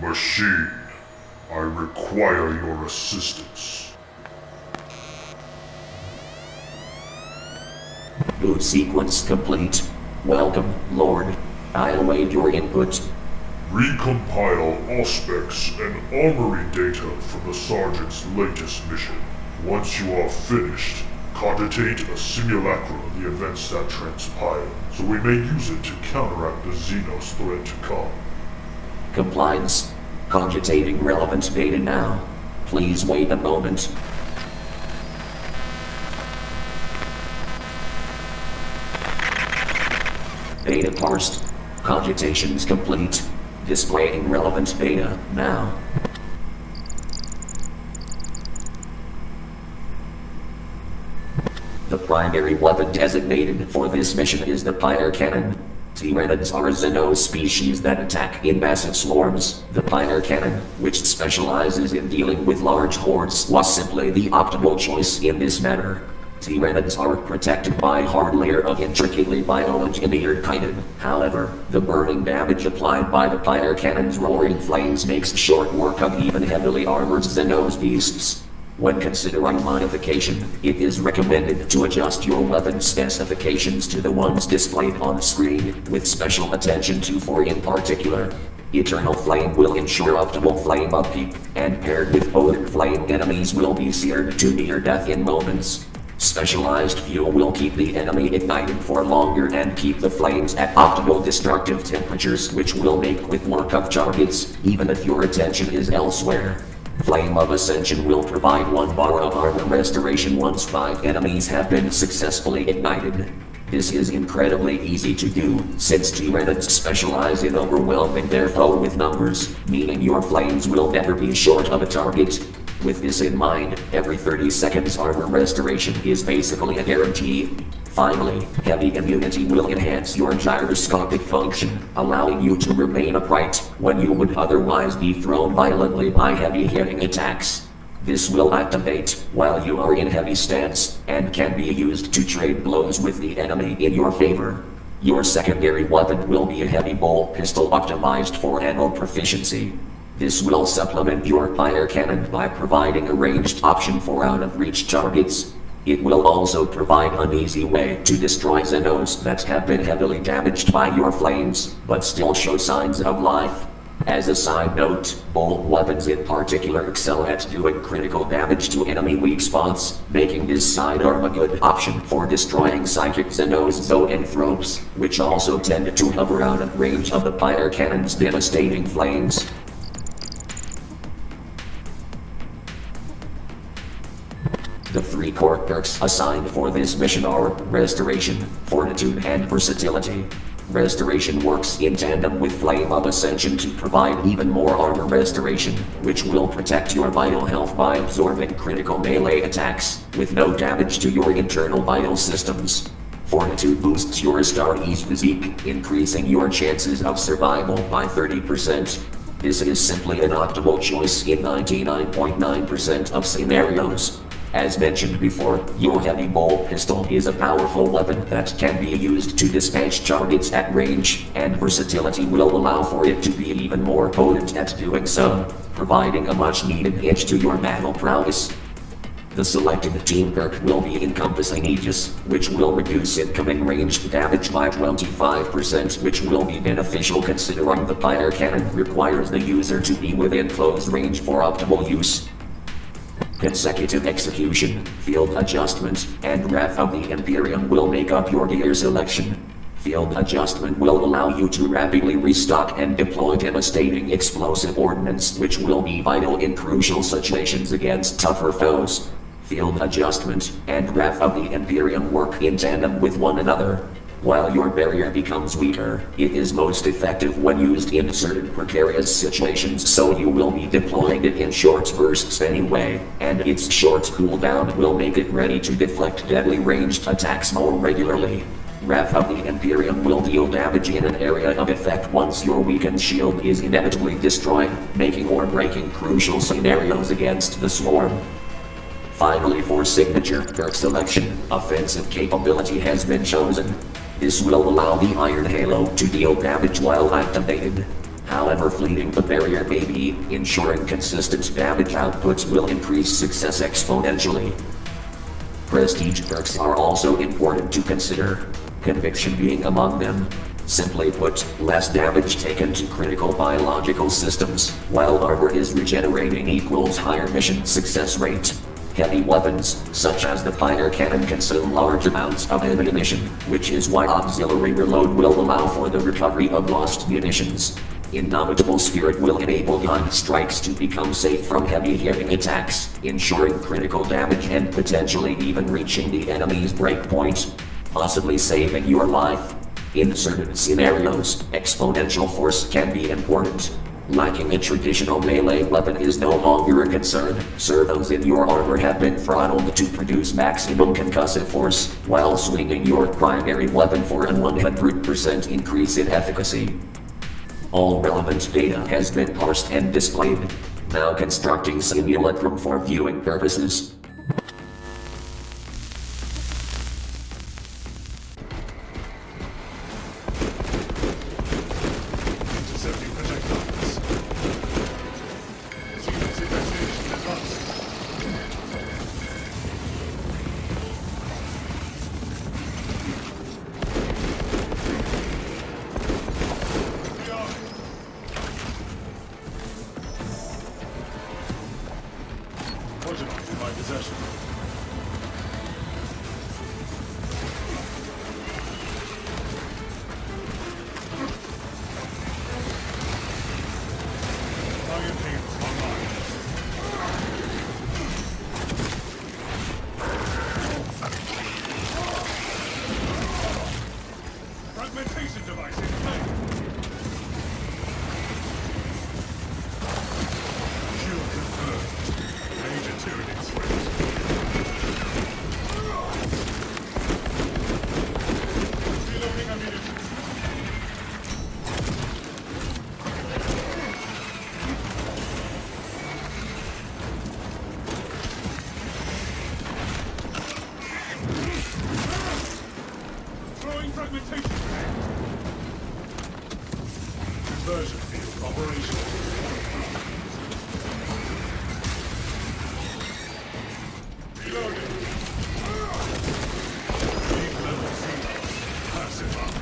Machine, I require your assistance. Boot sequence complete. Welcome, Lord. I await your input. Recompile Auspex and Armory data from the Sergeant's latest mission. Once you are finished, cogitate a simulacrum of the events that transpire, so we may use it to counteract the Xenos threat to come. Compliance. Cogitating relevant data now. Please wait a moment. Data parsed. Cogitations complete. Displaying relevant data now. The primary weapon designated for this mission is the Pyre Cannon. Tyranids are Xeno species that attack in massive swarms. The Pyre Cannon, which specializes in dealing with large hordes, was simply the optimal choice in this matter. Tyranids are protected by a hard layer of intricately bioengineered chitin. However, the burning damage applied by the Pyre Cannon's roaring flames makes short work of even heavily armored Xenos beasts. When considering modification, it is recommended to adjust your weapon specifications to the ones displayed on screen, with special attention to 4 in particular. Eternal Flame will ensure optimal flame upkeep, and paired with potent flame enemies will be seared to near death in moments. Specialized fuel will keep the enemy ignited for longer and keep the flames at optimal destructive temperatures, which will make quick work of targets, even if your attention is elsewhere. Flame of Ascension will provide 1 bar of armor restoration once 5 enemies have been successfully ignited. This is incredibly easy to do, since Tyranids specialize in overwhelming their foe with numbers, meaning your flames will never be short of a target. With this in mind, every 30 seconds armor restoration is basically a guarantee. Finally, heavy immunity will enhance your gyroscopic function, allowing you to remain upright when you would otherwise be thrown violently by heavy-hitting attacks. This will activate while you are in heavy stance, and can be used to trade blows with the enemy in your favor. Your secondary weapon will be a heavy bolt pistol optimized for ammo proficiency. This will supplement your Pyre Cannon by providing a ranged option for out-of-reach targets. It will also provide an easy way to destroy Xenos that have been heavily damaged by your flames, but still show signs of life. As a side note, bolt weapons in particular excel at doing critical damage to enemy weak spots, making this sidearm a good option for destroying psychic Xenos zoanthropes, which also tend to hover out of range of the Pyre Cannon's devastating flames. The 3 core perks assigned for this mission are Restoration, Fortitude, and Versatility. Restoration works in tandem with Flame of Ascension to provide even more armor restoration, which will protect your vital health by absorbing critical melee attacks, with no damage to your internal vital systems. Fortitude boosts your Astartes physique, increasing your chances of survival by 30%. This is simply an optimal choice in 99.9% of scenarios. As mentioned before, your heavy bolt pistol is a powerful weapon that can be used to dispatch targets at range, and versatility will allow for it to be even more potent at doing so, providing a much-needed edge to your battle prowess. The selected team perk will be Encompassing Aegis, which will reduce incoming ranged damage by 25%, which will be beneficial considering the Pyre Cannon requires the user to be within close range for optimal use. Consecutive Execution, Field Adjustment, and Wrath of the Imperium will make up your gear selection. Field Adjustment will allow you to rapidly restock and deploy devastating explosive ordnance, which will be vital in crucial situations against tougher foes. Field Adjustment and Wrath of the Imperium work in tandem with one another. While your barrier becomes weaker, it is most effective when used in certain precarious situations, so you will be deploying it in short bursts anyway, and its short cooldown will make it ready to deflect deadly ranged attacks more regularly. Wrath of the Imperium will deal damage in an area of effect once your weakened shield is inevitably destroyed, making or breaking crucial scenarios against the swarm. Finally, for signature perk selection, Offensive Capability has been chosen. This will allow the Iron Halo to deal damage while activated. However fleeting the barrier may be, ensuring consistent damage outputs will increase success exponentially. Prestige perks are also important to consider, conviction being among them. Simply put, less damage taken to critical biological systems, while armor is regenerating equals higher mission success rate. Heavy weapons, such as the fire cannon, consume large amounts of ammunition, which is why auxiliary reload will allow for the recovery of lost munitions. Indomitable Spirit will enable gun strikes to become safe from heavy hitting attacks, ensuring critical damage and potentially even reaching the enemy's breakpoint, possibly saving your life. In certain scenarios, exponential force can be important. Lacking a traditional melee weapon is no longer a concern. Servos in your armor have been throttled to produce maximum concussive force, while swinging your primary weapon for a 100% increase in efficacy. All relevant data has been parsed and displayed. Now constructing simulacrum for viewing purposes. Conversion field operational. Reloading. Lead level 0. Passive up.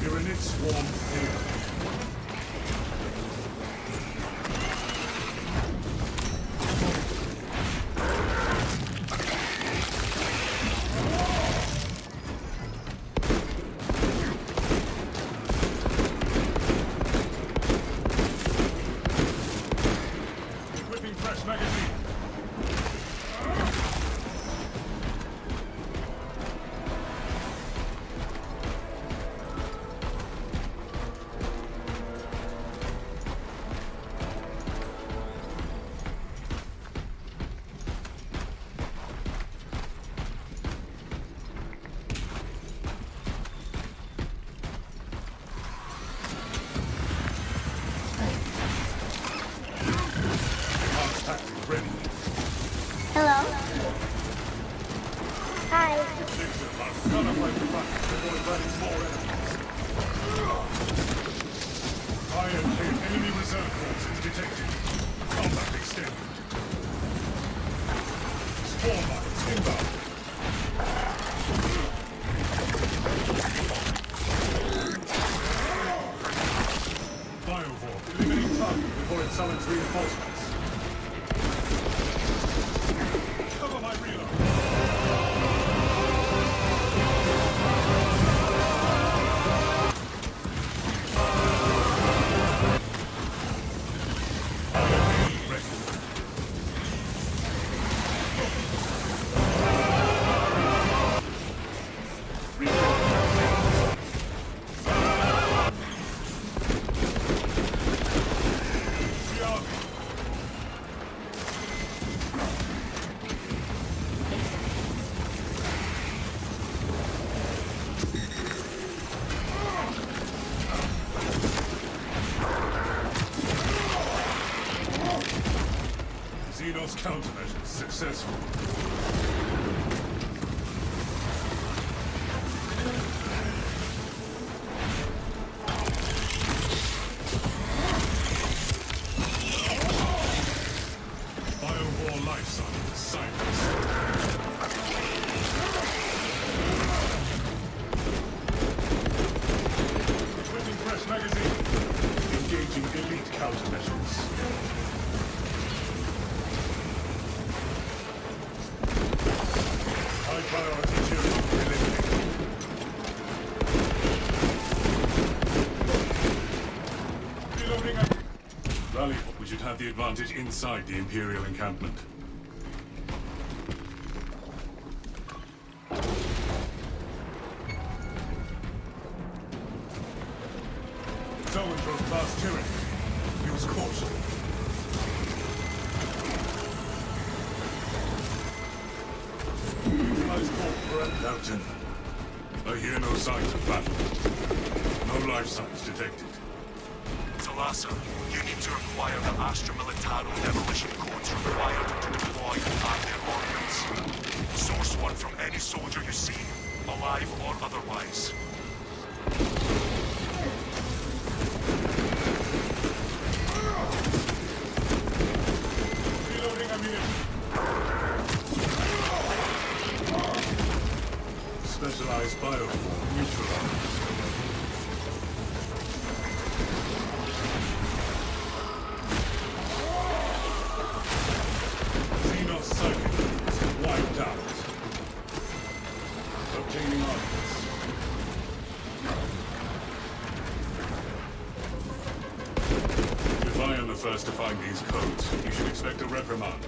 Tyranids swarm here. Hello? Hi. Enemy reserve forces detected. Combat extended. Swarm mines inbound. Biovorm eliminating target before it summons reinforcements. Cover my reload. Xenos countermeasures successful. Biowar life science silence. Equipping fresh magazine. Engaging elite countermeasures. High priority Tyranid eliminated. Reloading up. Rally, we should have the advantage inside the Imperial encampment. Zoanthrope class Tyranid. Use caution. Neutralize core for Captain. I hear no signs of battle. No life signs detected. Thalassa, you need to acquire the Astra Militaro demolition codes required to deploy and hack their ordnance. Source one from any soldier you see, alive or otherwise. Reloading ammunition. Specialized bioform neutralized. Xenos psychic wiped out. Obtaining armaments. If I am the first to find these codes, you should expect a reprimand.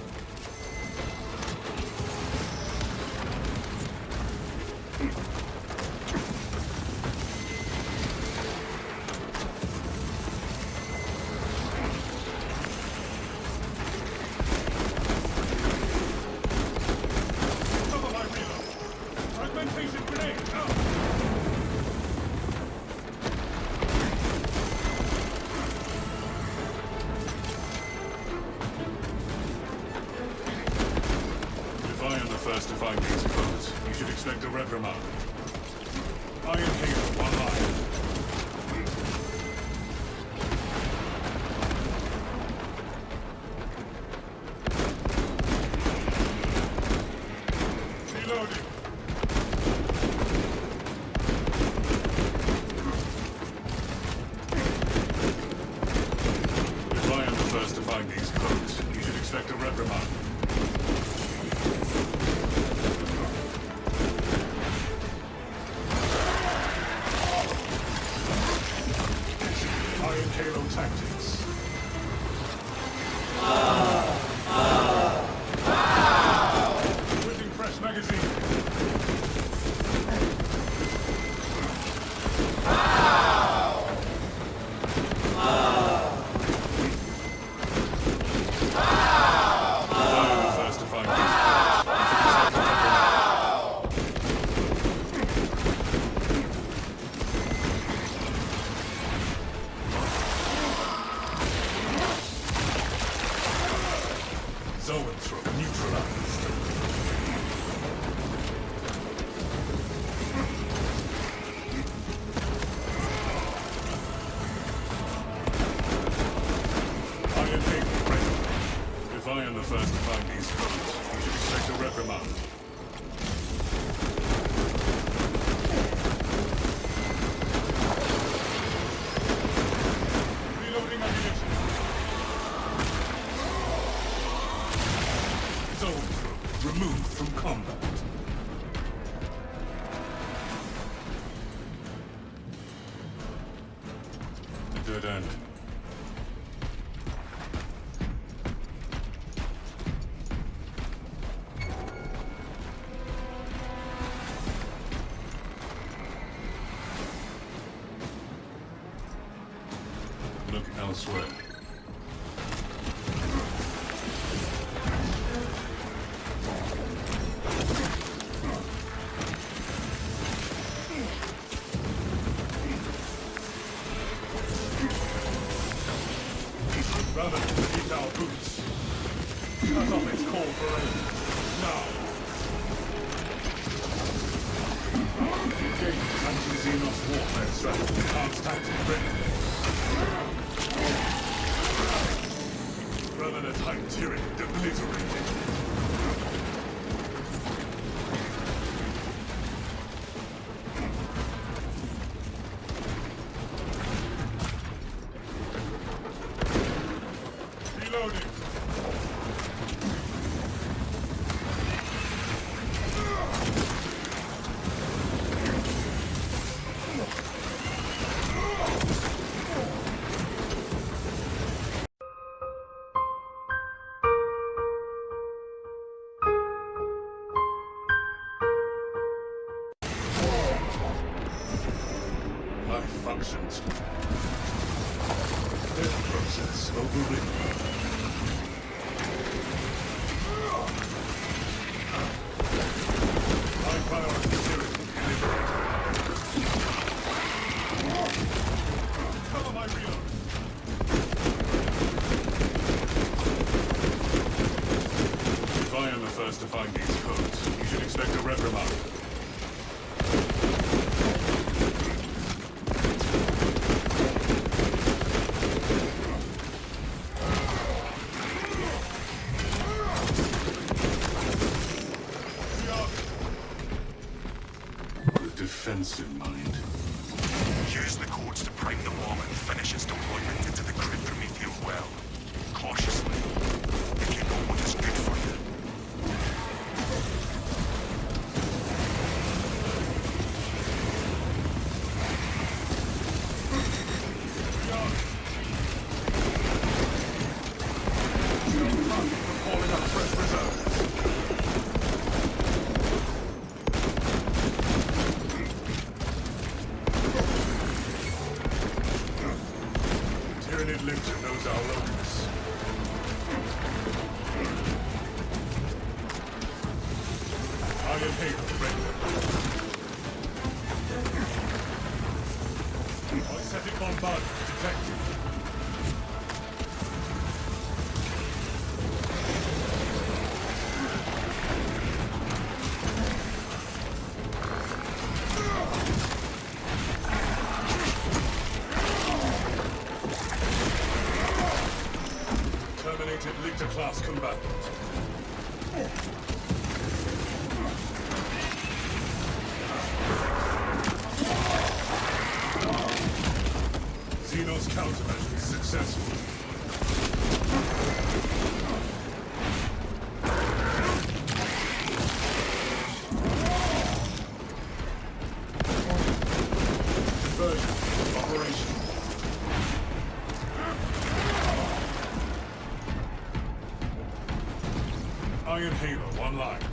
Cover my reload. Fragmentation grenade out. If I am the first to find these codes, you should expect a reprimand. Iron Halo online. Reloading. If I am the first to find these codes, you should expect a reprimand. Iron Halo tactics. Equipping fresh magazine. I am the first to find these Zoanthrope neutralized. Iron Halo ready. If I am the first to find these codes, you should expect a reprimand. Reloading ammunition. Zoanthrope removed from combat. Dead end. Look elsewhere. Rather, keep our boots. Cut off its call forever. Now! Engage anti-Xenos warfare strategy. Enhanced tactic ready. Remnant type Tyranid obliterated. Reloading. Functions. Death process overridden. High priority security delivered. Cover my reload. If I am the first to find these codes, you should expect a reprimand. Defense in mind. Use the codes to prime the bomb and finish its deployment into the crude Promethean well. Cautiously. If you know what is good for you. Calling up fresh reserves. Tyranid Limiter knows our locus. Iron Halo ready. Bicetic bombardment detected. Terminated Lictor-class combatant. Xenos countermeasure is successful. Conversion operational. Iron Halo online.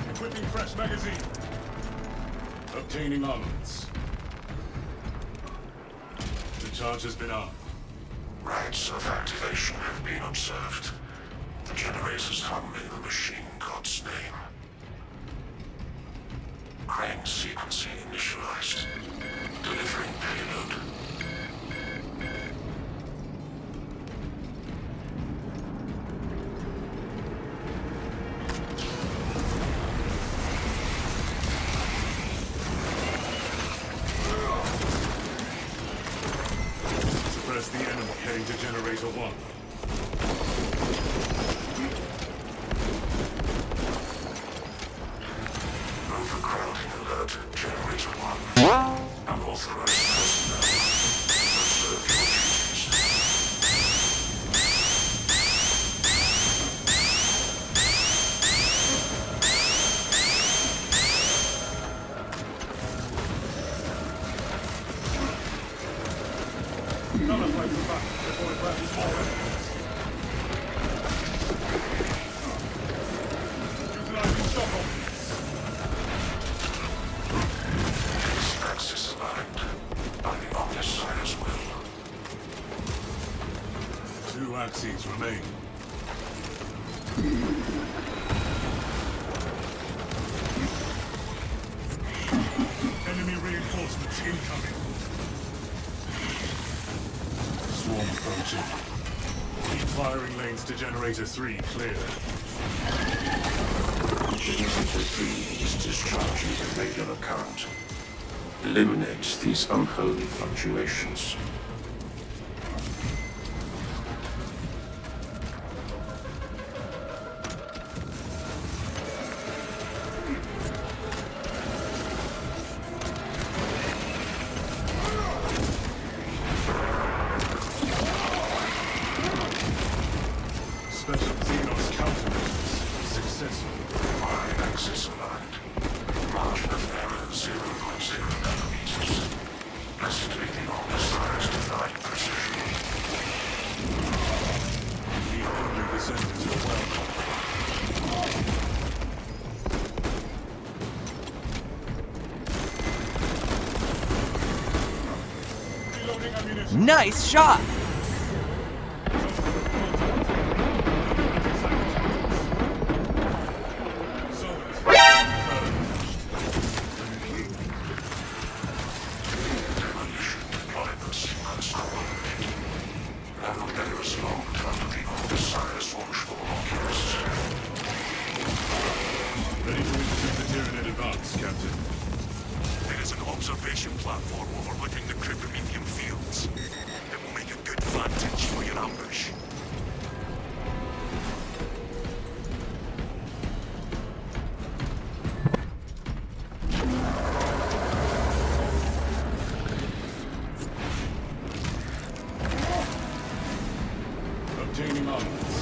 Equipping fresh magazine. Obtaining armaments. The charge has been armed. Rites of activation have been observed. The generators hum in the machine god's name. Crane sequencing initialized. Delivering payload. Suppress the enemy heading to Generator 1. Overcrowding alert at Generator 1. Unauthorized personnel. Observe your duties. Another fight for back before it grabs more enemies. Utilizing shock options. Axis aligned. On the obvious side as well. 2 axes remain. incoming. Swarm approaching. Keep firing lanes to generator 3 clear. Generator 3 is discharging the regular current. Eliminate these unholy fluctuations. Special Xenos countermeasures successful. Fire axis aligned. Margin of error 0.0 nanometers. Blessedly the omniscience denied precision. The only descendants are welcome. Reloading ammunition. Nice shot! Demolition deployment sequence coordinated. Navigators logged under the omniscience watchful oculus. Ready to intercept the Tyranid advance, Captain. There is an observation platform overlooking the cryptomedium fields. It will make a good vantage for your ambush. Obtaining armaments.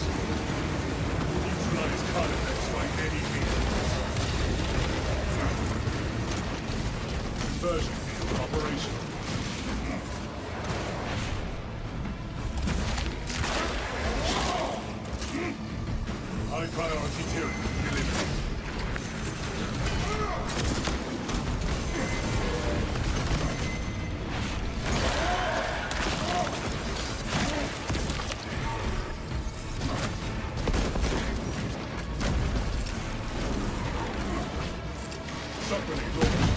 Neutralize Carnifex by any means. Conversion field operational. High priority Tyranid eliminated. Shock grenade launched.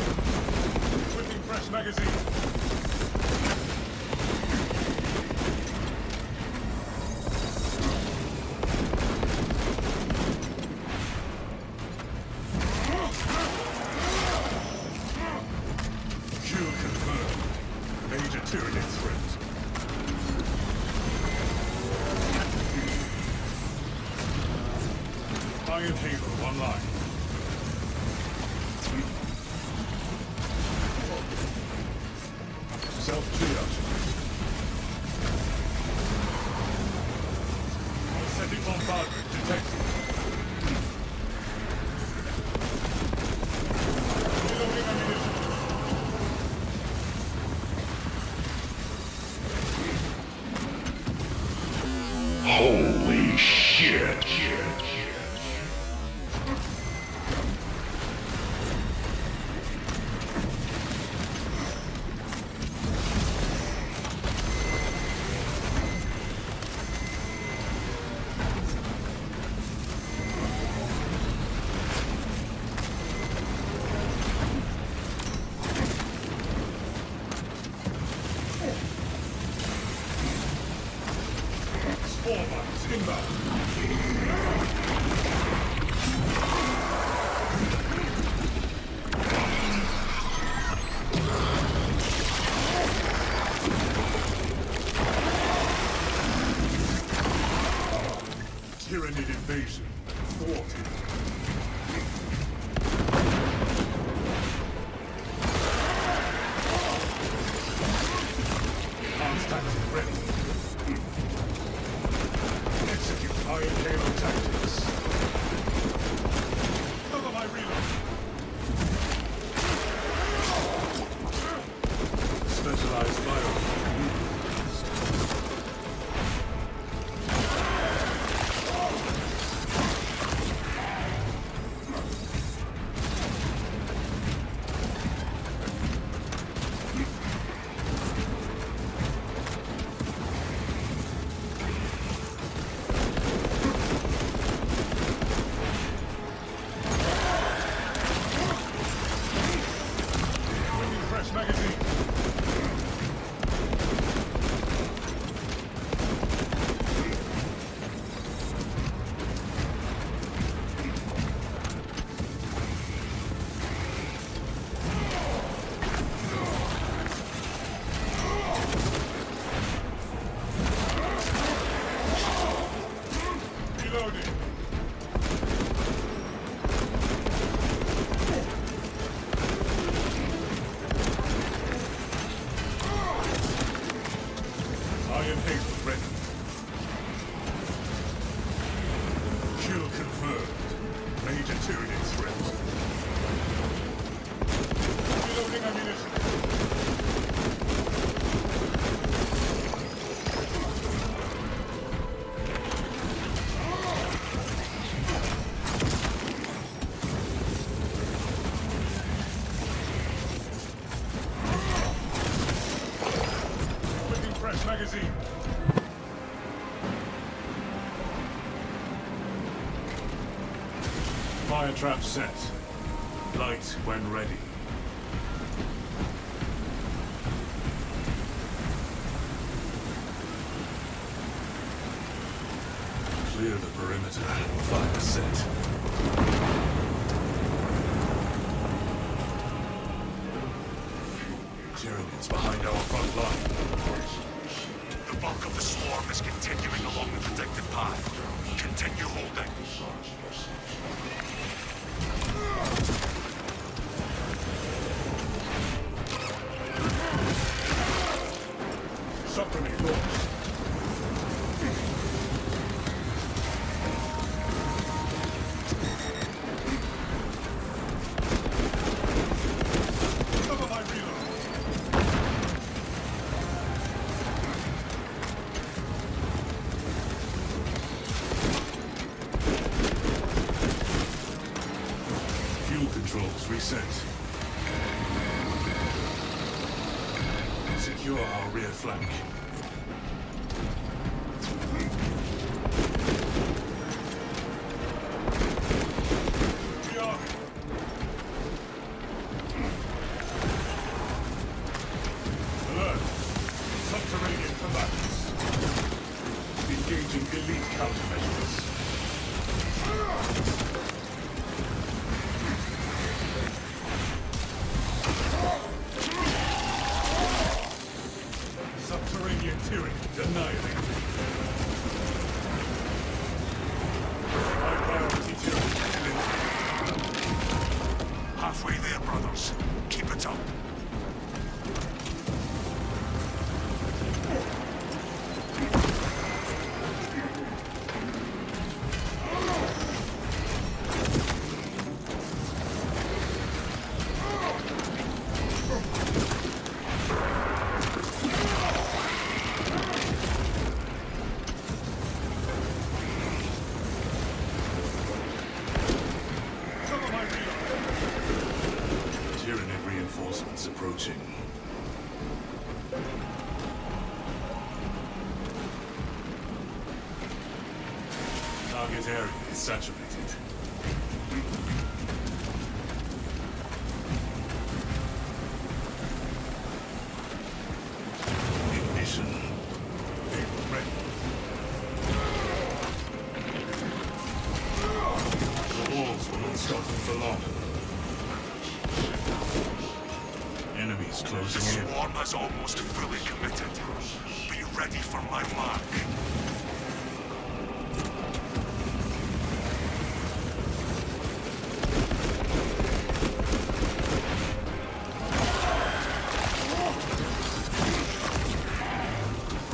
Equipping fresh magazine. Kill confirmed. Major Tyranid threat. Iron Halo online. Self-triage. Setting bombardment detected. Reloading ammunition. Holy shit! Spore mines inbound. Tyranid invasion thwarted. Enhanced tactic ready. Execute Iron Halo tactic. magazine. Fire trap set. Light when ready. Clear the perimeter. Fire set. Tyranids behind our front line. The bulk of the swarm is continuing along the predicted path. Continue holding. Supplement launched. Cover my reload. Fuel controls reset. Secure our rear flank. We are. Alert! Subterranean combatants. Engaging elite countermeasures. Subterranean Tyranids annihilated. High priority Tyranids. Halfway there, brothers. Keep it up. Cover my reload. Tyranid reinforcements approaching. Target area is saturated. Ignition. Vehicle ready. The walls will not stop them for long. Enemies The closing in. swarm has almost fully committed. Be ready for my mark.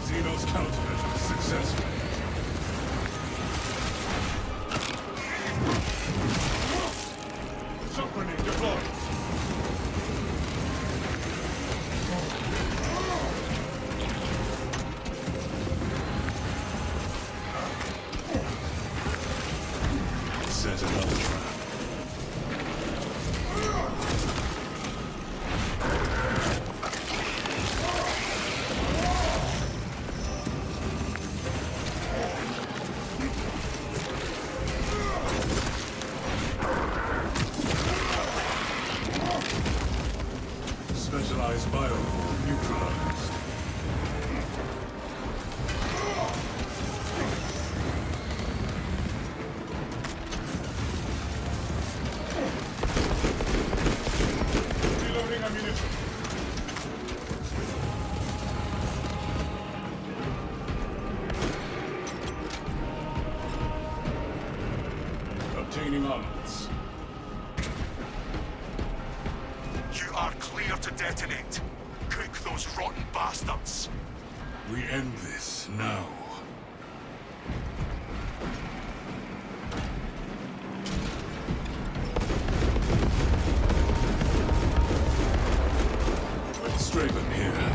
Xenos countermeasures successful. Shock grenade deployed. Set another trap. Specialized bioform neutralized. Reloading ammunition. Obtaining armaments. You are clear to detonate. Cook those rotten bastards. We end this now. With Straven here.